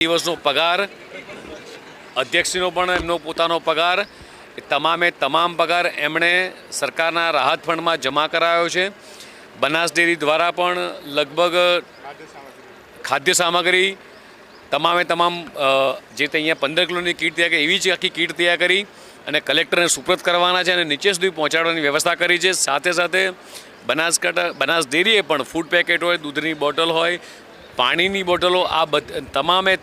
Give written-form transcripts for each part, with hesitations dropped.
દિવસનો પગાર, અધ્યક્ષનો પણ એમનો પોતાનો પગાર, એ તમામ પગાર એમણે સરકારના રાહત ફંડમાં જમા કરાયો છે. બનાસ ડેરી દ્વારા પણ લગભગ ખાદ્ય સામગ્રી તમામ જે તે અહીંયા 15 કિલોની કીટ તૈયાર કરી, એવી જ આખી કીટ તૈયાર કરી અને કલેક્ટરને સુપ્રત કરવાના છે અને નીચે સુધી પહોંચાડવાની વ્યવસ્થા કરી છે. સાથે બનાસ ડેરીએ પણ ફૂડ પેકેટ હોય, દૂધની બોટલ હોય, પાણીની બોટલો, આ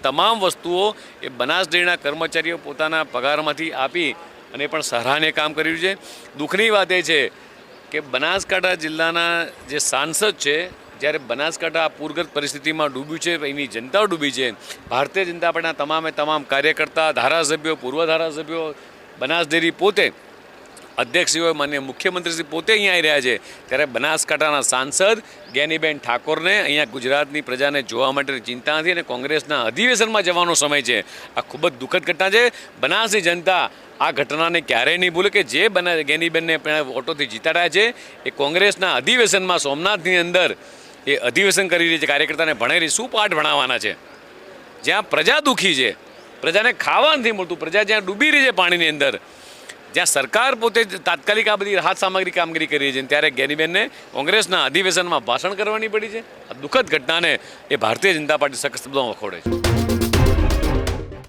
તમામ વસ્તુઓ એ બનાસ ડેરીના કર્મચારીઓ પોતાના પગારમાંથી આપી અને પણ સરાહનીય કામ કર્યું છે. દુઃખની વાત એ છે કે બનાસકાંઠા જિલ્લાના જે સાંસદ છે, જ્યારે બનાસકાંઠા પૂરગ્રસ્ત પરિસ્થિતિમાં ડૂબ્યું છે, એની જનતા ડૂબી છે, ભારતીય જનતા પાર્ટીના તમામ કાર્યકર્તા, ધારાસભ્યો, પૂર્વ ધારાસભ્યો, બનાસ ડેરી પોતે, અધ્યક્ષશ્રીઓ, માન્ય મુખ્યમંત્રીશ્રી પોતે અહીંયા આવી રહ્યા છે, ત્યારે બનાસકાંઠાના સાંસદ જ્ઞાનીબેન ઠાકોરને અહીંયા ગુજરાતની પ્રજાને જોવા માટેની ચિંતા નથી અને કોંગ્રેસના અધિવેશનમાં જવાનો સમય છે. આ ખૂબ જ દુઃખદ ઘટના છે. બનાસની જનતા આ ઘટનાને ક્યારેય નહીં ભૂલે કે જે જ્ઞાનીબેનને વોટોથી જીતાડ્યા છે, એ કોંગ્રેસના અધિવેશનમાં સોમનાથની અંદર એ અધિવેશન કરી રહી છે. કાર્યકર્તાને ભણાવી શું પાઠ ભણાવવાના છે? જ્યાં પ્રજા દુઃખી છે, પ્રજાને ખાવા નથી મળતું, પ્રજા જ્યાં ડૂબી રહી છે પાણીની અંદર, જ્યાં સરકાર પોતે તાત્કાલિક આ બધી રાહત સામગ્રી કામગીરી કરી છે, ત્યારે જ્ઞાનીબેનને કોંગ્રેસના અધિવેશનમાં ભાષણ કરવાની પડી છે. આ દુઃખદ ઘટનાને એ ભારતીય જનતા પાર્ટી સખત શબ્દોમાં વખોડે છે.